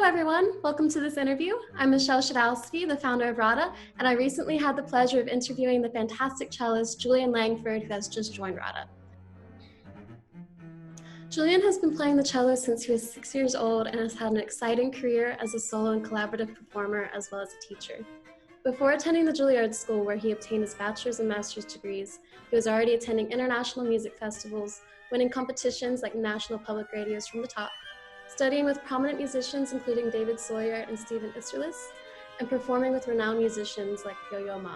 everyone. Welcome to this interview. I'm Michelle Shadowski, the founder of Radda, and I recently had the pleasure of interviewing the fantastic cellist Julian Langford, who has just joined Radda. Julian has been playing the cello since he was 6 years old and has had an exciting career as a solo and collaborative performer as well as a teacher. Before attending the Juilliard School, where he obtained his bachelor's and master's degrees, he was already attending international music festivals, winning competitions like National Public Radio's From the Top, studying with prominent musicians including David Sawyer and Stephen Isserlis, and performing with renowned musicians like Yo-Yo Ma.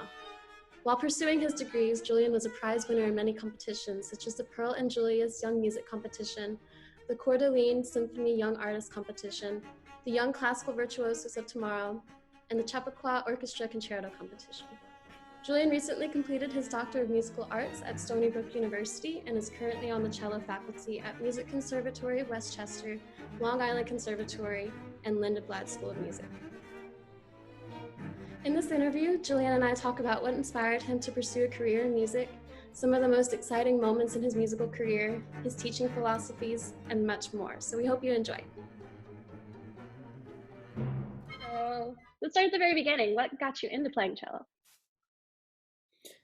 While pursuing his degrees, Julian was a prize winner in many competitions, such as the Pearl and Julius Young Music Competition, the Coeur d'Alene Symphony Young Artist Competition, the Young Classical Virtuosos of Tomorrow, and the Chappaqua Orchestra Concerto Competition. Julian recently completed his Doctor of Musical Arts at Stony Brook University and is currently on the cello faculty at Music Conservatory, Westchester, Long Island Conservatory, and Lindenblad School of Music. In this interview, Julian and I talk about what inspired him to pursue a career in music, some of the most exciting moments in his musical career, his teaching philosophies, and much more. So we hope you enjoy. So let's start at the very beginning. What got you into playing cello?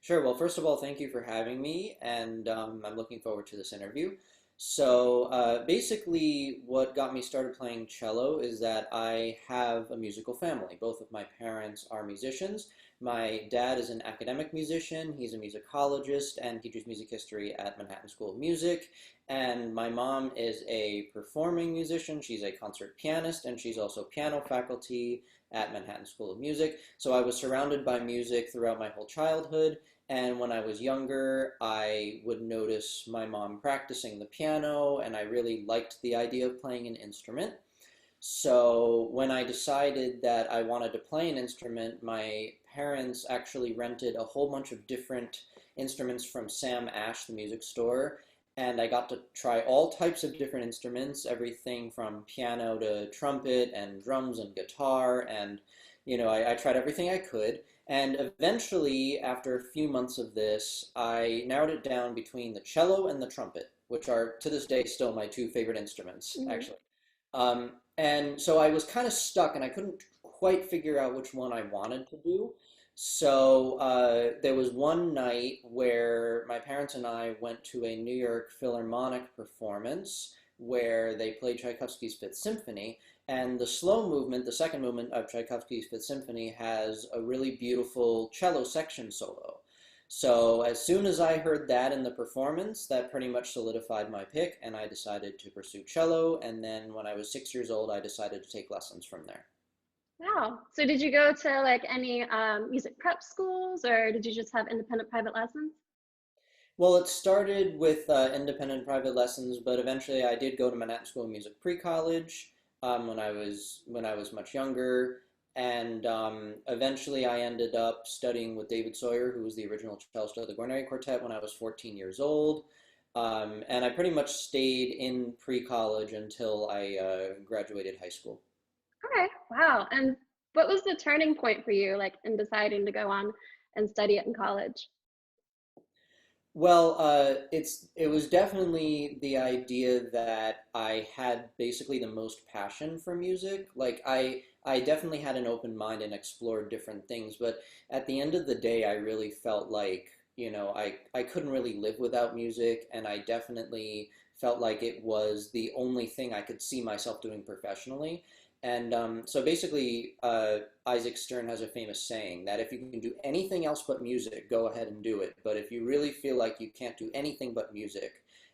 Sure. Well, first of all, thank you for having me, and I'm looking forward to this interview. So basically, what got me started playing cello is that I have a musical family. Both of my parents are musicians. My dad is an academic musician. He's a musicologist and teaches music history at Manhattan School of Music. And my mom is a performing musician. She's a concert pianist, and she's also piano faculty at Manhattan School of Music. So I was surrounded by music throughout my whole childhood. And when I was younger, I would notice my mom practicing the piano, and I really liked the idea of playing an instrument. So when I decided that I wanted to play an instrument, my parents actually rented a whole bunch of different instruments from Sam Ash, the music store, and I got to try all types of different instruments, everything from piano to trumpet and drums and guitar, and I tried everything I could. And eventually, after a few months of this, I narrowed it down between the cello and the trumpet, which are, to this day, still my two favorite instruments, actually. And so I was kind of stuck, and I couldn't quite figure out which one I wanted to do. So there was one night where my parents and I went to a New York Philharmonic performance where they played Tchaikovsky's Fifth Symphony. And the slow movement, the second movement of Tchaikovsky's Fifth Symphony, has a really beautiful cello section solo. So as soon as I heard that in the performance, that pretty much solidified my pick, and I decided to pursue cello. And then when I was 6 years old, I decided to take lessons from there. Wow. So did you go to like any music prep schools, or did you just have independent private lessons? Well, it started with independent private lessons, but eventually I did go to Manhattan School of Music pre-college when I was much younger, and eventually I ended up studying with David Sawyer, who was the original cellist of the Guarneri Quartet, when I was 14 years old, and I pretty much stayed in pre-college until I graduated high school. Okay, wow. And what was the turning point for you, like in deciding to go on and study it in college? Well, it was definitely the idea that I had basically the most passion for music. Like I definitely had an open mind and explored different things, but at the end of the day, I really felt like, I couldn't really live without music, and I definitely felt like it was the only thing I could see myself doing professionally. And so basically, Isaac Stern has a famous saying that if you can do anything else but music, go ahead and do it. But if you really feel like you can't do anything but music,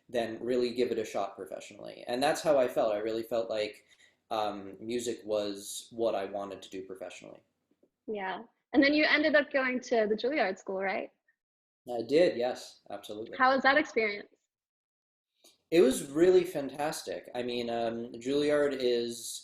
then really give it a shot professionally. And that's how I felt. I really felt like music was what I wanted to do professionally. Yeah. And then you ended up going to the Juilliard School, right? I did, yes, absolutely. How was that experience? It was really fantastic. I mean, Juilliard is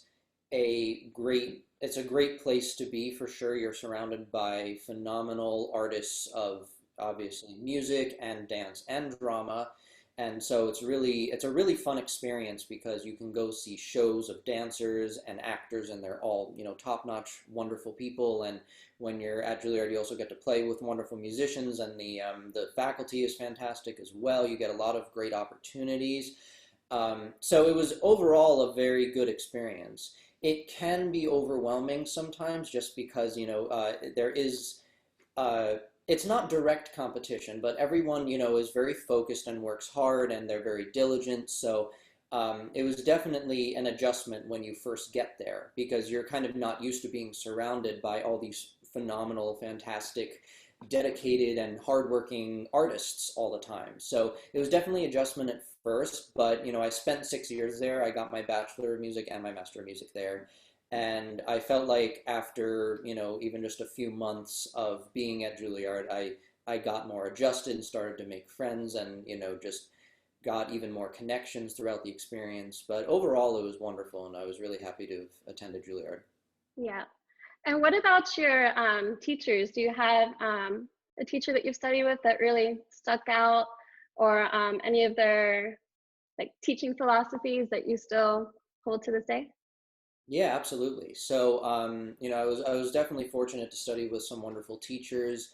it's a great place to be for sure. You're surrounded by phenomenal artists of obviously music and dance and drama. And so it's a really fun experience because you can go see shows of dancers and actors, and they're all, top-notch, wonderful people. And when you're at Juilliard, you also get to play with wonderful musicians, and the faculty is fantastic as well. You get a lot of great opportunities. So it was overall a very good experience. It can be overwhelming sometimes just because, there is, uh, it's not direct competition, but everyone, is very focused and works hard and they're very diligent. So it was definitely an adjustment when you first get there because you're kind of not used to being surrounded by all these phenomenal, fantastic, dedicated, and hardworking artists all the time. So it was definitely adjustment at first, but I spent 6 years there. I got my Bachelor of Music and my Master of Music there. And I felt like after, even just a few months of being at Juilliard, I got more adjusted and started to make friends and, just got even more connections throughout the experience. But overall, it was wonderful, and I was really happy to have attended Juilliard. Yeah. And what about your teachers? Do you have a teacher that you've studied with that really stuck out, or any of their like teaching philosophies that you still hold to this day? Yeah, absolutely. So, I was definitely fortunate to study with some wonderful teachers.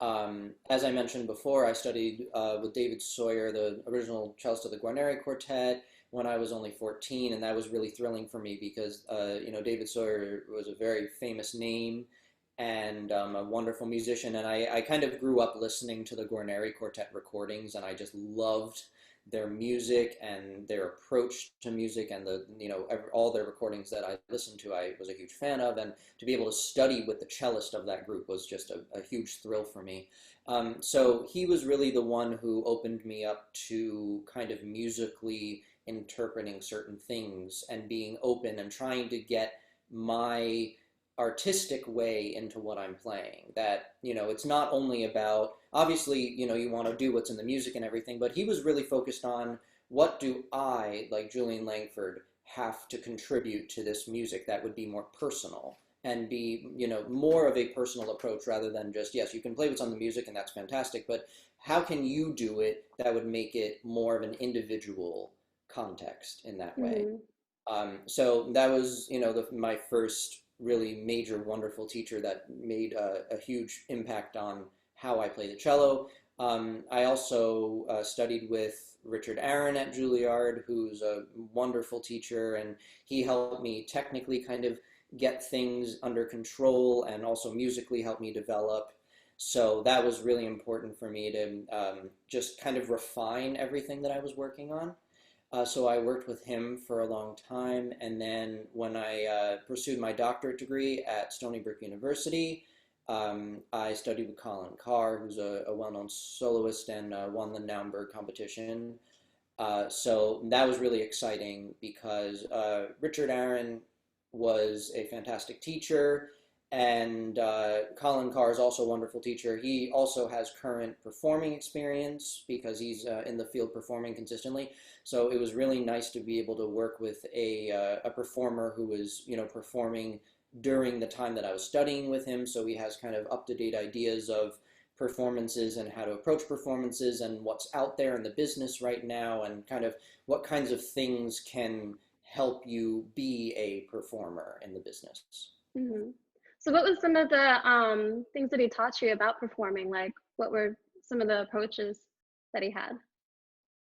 As I mentioned before, I studied with David Sawyer, the original cellist of the Guarneri Quartet, when I was only 14, and that was really thrilling for me because, David Sawyer was a very famous name and a wonderful musician, and I kind of grew up listening to the Guarneri Quartet recordings, and I just loved their music and their approach to music and all their recordings that I listened to I was a huge fan of, and to be able to study with the cellist of that group was just a huge thrill for me. So he was really the one who opened me up to kind of musically interpreting certain things and being open and trying to get my artistic way into what I'm playing. That, it's not only about, obviously, you want to do what's in the music and everything, but he was really focused on what do I, like Julian Langford, have to contribute to this music that would be more personal and be, more of a personal approach rather than just, yes, you can play what's on the music and that's fantastic, but how can you do it that would make it more of an individual context in that way? Mm-hmm. So that was, my first really major, wonderful teacher that made a huge impact on how I play the cello. I also studied with Richard Aaron at Juilliard, who's a wonderful teacher, and he helped me technically kind of get things under control and also musically help me develop. So that was really important for me to just kind of refine everything that I was working on. So I worked with him for a long time, and then when I pursued my doctorate degree at Stony Brook University, I studied with Colin Carr, who's a well-known soloist and won the Naumburg competition. So that was really exciting because Richard Aaron was a fantastic teacher, and Colin Carr is also a wonderful teacher. He also has current performing experience because he's in the field performing consistently. So it was really nice to be able to work with a performer who was, performing during the time that I was studying with him. So he has kind of up-to-date ideas of performances and how to approach performances and what's out there in the business right now and kind of what kinds of things can help you be a performer in the business. Mm-hmm. So what was some of the things that he taught you about performing? Like what were some of the approaches that he had?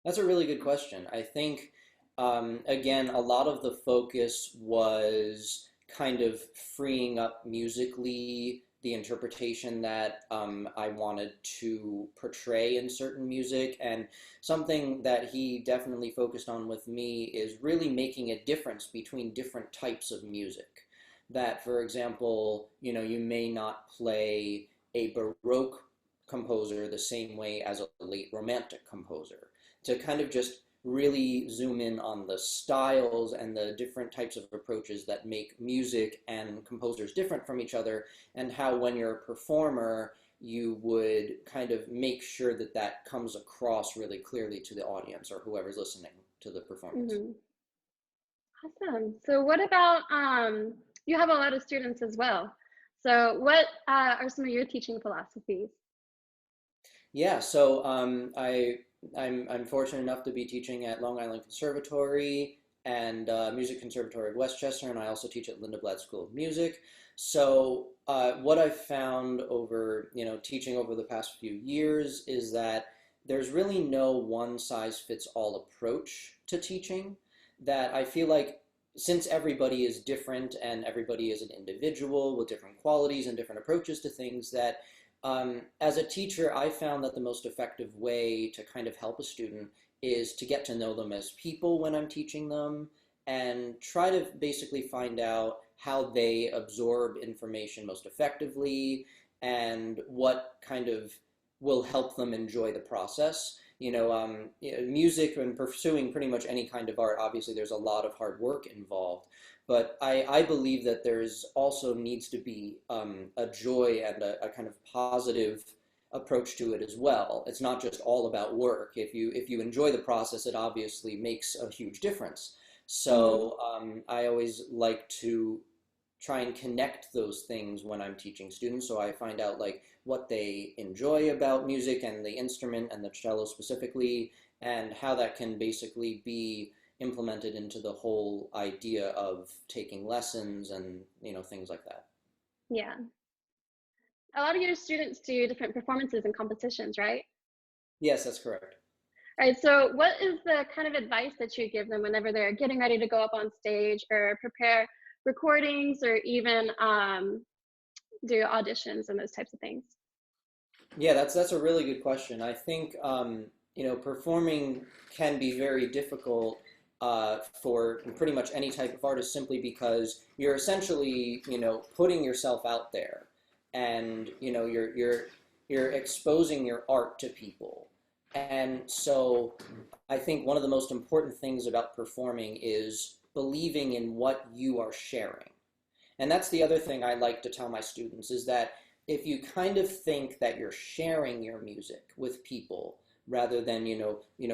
That's a really good question. I think, again, a lot of the focus was kind of freeing up musically the interpretation that I wanted to portray in certain music. And something that he definitely focused on with me is really making a difference between different types of music. That, for example, you may not play a Baroque composer the same way as a late Romantic composer, to kind of just really zoom in on the styles and the different types of approaches that make music and composers different from each other, and how when you're a performer, you would kind of make sure that that comes across really clearly to the audience or whoever's listening to the performance. Mm-hmm. Awesome. So what about, you have a lot of students as well. So what are some of your teaching philosophies? Yeah, so I'm fortunate enough to be teaching at Long Island Conservatory and Music Conservatory of Westchester, and I also teach at Lindblad School of Music. So what I've found over teaching over the past few years is that there's really no one size fits all approach to teaching. That I feel like since everybody is different and everybody is an individual with different qualities and different approaches to things, that as a teacher, I found that the most effective way to kind of help a student is to get to know them as people when I'm teaching them and try to basically find out how they absorb information most effectively and what kind of will help them enjoy the process. Music and pursuing pretty much any kind of art, obviously there's a lot of hard work involved, but I believe that there's also needs to be a joy and a kind of positive approach to it as well. It's not just all about work. If you enjoy the process, it obviously makes a huge difference. Mhm. So I always like to try and connect those things when I'm teaching students. So I find out like what they enjoy about music and the instrument and the cello specifically, and how that can basically be implemented into the whole idea of taking lessons and things like that. Yeah. A lot of your students do different performances and competitions, right? Yes, that's correct. All right, so what is the kind of advice that you give them whenever they're getting ready to go up on stage or prepare recordings or even do auditions and those types of things? Yeah, that's a really good question. I think performing can be very difficult for pretty much any type of artist simply because you're essentially putting yourself out there, and you're exposing your art to people. And so I think one of the most important things about performing is believing in what you are sharing. And that's the other thing I like to tell my students is that if you kind of think that you're sharing your music with people rather than,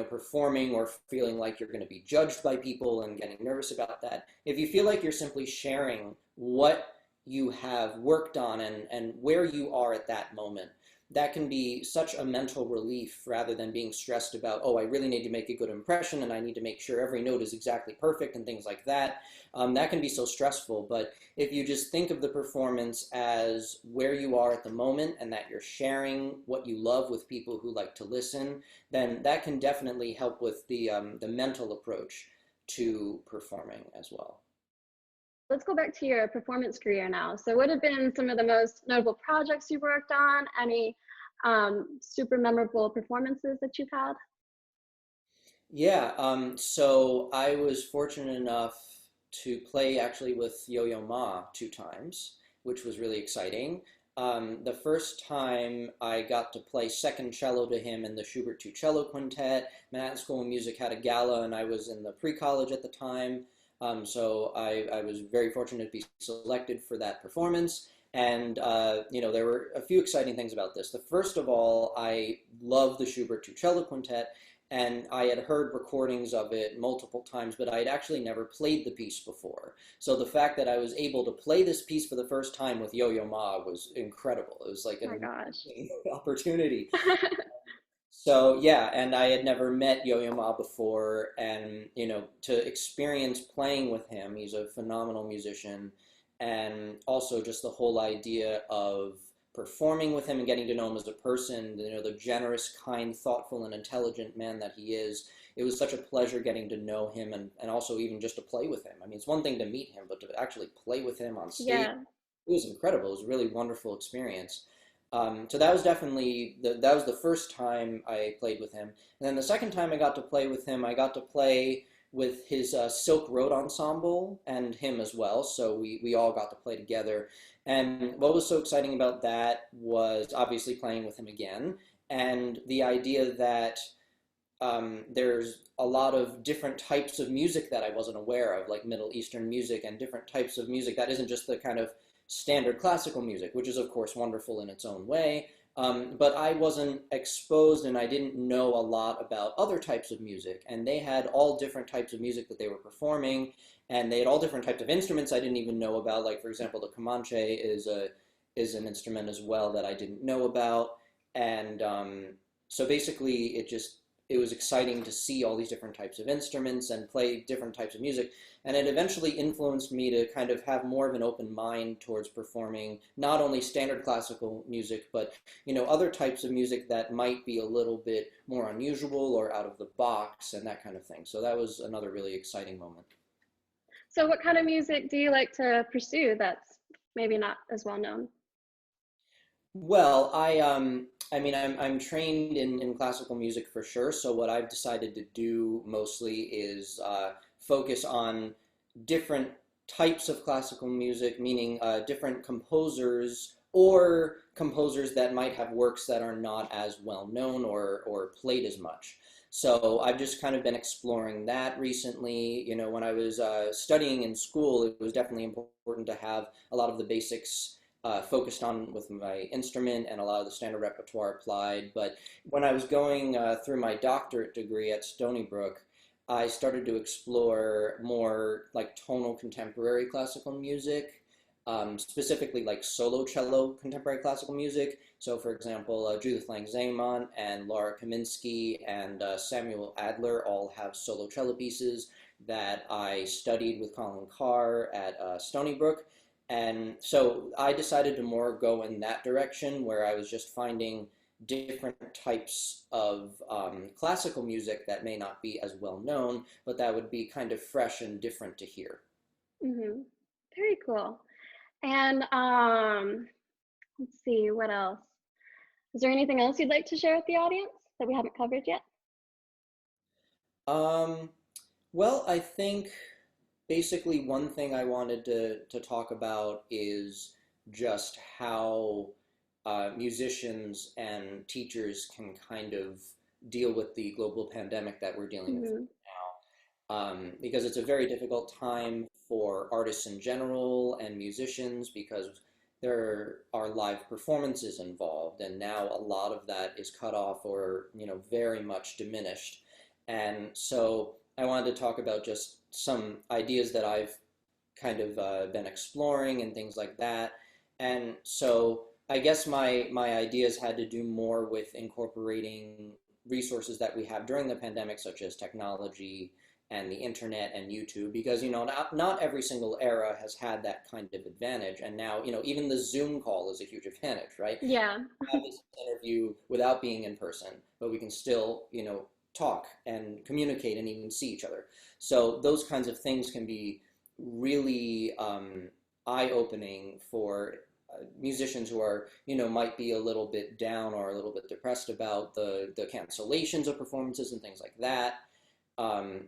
performing or feeling like you're going to be judged by people and getting nervous about that, if you feel like you're simply sharing what you have worked on and where you are at that moment, that can be such a mental relief rather than being stressed about, oh, I really need to make a good impression and I need to make sure every note is exactly perfect and things like that. That can be so stressful. But if you just think of the performance as where you are at the moment and that you're sharing what you love with people who like to listen, then that can definitely help with the mental approach to performing as well. Let's go back to your performance career now. So, what have been some of the most notable projects you worked on? Any super memorable performances that you've had? Yeah, so I was fortunate enough to play actually with Yo-Yo Ma two times, which was really exciting. The first time I got to play second cello to him in the Schubert 2 Cello Quintet. Manhattan School of Music had a gala, and I was in the pre-college at the time. So I was very fortunate to be selected for that performance. And there were a few exciting things about this. The first of all, I love the Schubert 2 Cello Quintet, and I had heard recordings of it multiple times, but I had actually never played the piece before. So the fact that I was able to play this piece for the first time with Yo-Yo Ma was incredible. It was like Oh my an gosh. amazing opportunity. So yeah, and I had never met Yo-Yo Ma before, and to experience playing with him, he's a phenomenal musician, and also just the whole idea of performing with him and getting to know him as a person, the generous, kind, thoughtful, and intelligent man that he is. It was such a pleasure getting to know him and also even just to play with him. I mean, it's one thing to meet him, but to actually play with him on stage, Yeah. it was incredible. It was a really wonderful experience. So that was definitely that was the first time I played with him, and then the second time I got to play with him, I got to play with his Silk Road Ensemble and him as well. So we all got to play together, and what was so exciting about that was obviously playing with him again, and the idea that there's a lot of different types of music that I wasn't aware of, like Middle Eastern music and different types of music that isn't just the kind of standard classical music, which is, of course, wonderful in its own way. But I wasn't exposed and I didn't know a lot about other types of music. And they had all different types of music that they were performing, and they had all different types of instruments I didn't even know about. Like, for example, the Comanche is an instrument as well that I didn't know about. And so basically, it was exciting to see all these different types of instruments and play different types of music. And it eventually influenced me to kind of have more of an open mind towards performing not only standard classical music, but other types of music that might be a little bit more unusual or out of the box and that kind of thing. So that was another really exciting moment. So what kind of music do you like to pursue that's maybe not as well known? Well, I mean, I'm trained in classical music for sure. So what I've decided to do mostly is focus on different types of classical music, meaning different composers or composers that might have works that are not as well known or played as much. So I've just kind of been exploring that recently. You know, when I was studying in school, it was definitely important to have a lot of the basics focused on with my instrument and a lot of the standard repertoire applied. But when I was going through my doctorate degree at Stony Brook, I started to explore more like tonal contemporary classical music, specifically like solo cello contemporary classical music. So, for example, Judith Langford and Laura Kaminsky and Samuel Adler all have solo cello pieces that I studied with Colin Carr at Stony Brook. And so I decided to more go in that direction where I was just finding different types of classical music that may not be as well known, but that would be kind of fresh and different to hear. Hmm. Very cool. And let's see, what else? Is there anything else you'd like to share with the audience that we haven't covered yet? Um, well, I think basically one thing I wanted to talk about is just how musicians and teachers can kind of deal with the global pandemic that we're dealing with Hmm. now. Because it's a very difficult time for artists in general and musicians because there are live performances involved, and now a lot of that is cut off or, you know, very much diminished. And so I wanted to talk about just some ideas that I've kind of been exploring and things like that. And so I guess my ideas had to do more with incorporating resources that we have during the pandemic, such as technology and the internet and YouTube, because you know not every single era has had that kind of advantage, and now you know even the Zoom call is a huge advantage, right? Yeah. Have this interview without being in person, but we can still you know talk and communicate and even see each other. So those kinds of things can be really eye-opening for musicians who are, you know, might be a little bit down or a little bit depressed about the cancellations of performances and things like that.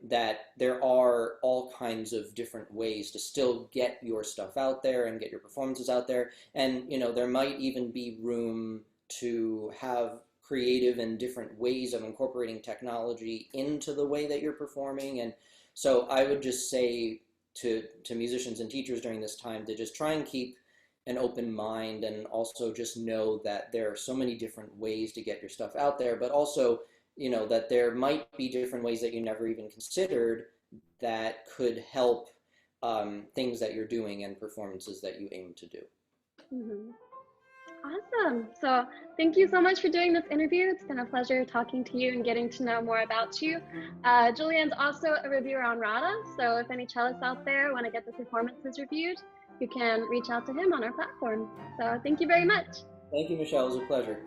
That there are all kinds of different ways to still get your stuff out there and get your performances out there. And, you know, there might even be room to have creative and different ways of incorporating technology into the way that you're performing. And so I would just say to musicians and teachers during this time to just try and keep an open mind and also just know that there are so many different ways to get your stuff out there, but also you know that there might be different ways that you never even considered that could help things that you're doing and performances that you aim to do. Hmm. Awesome. So thank you so much for doing this interview. It's been a pleasure talking to you and getting to know more about you. Julian's also a reviewer on Radda, so if any cellists out there want to get the performances reviewed, you can reach out to him on our platform. So thank you very much. Thank you, Michelle. It was a pleasure.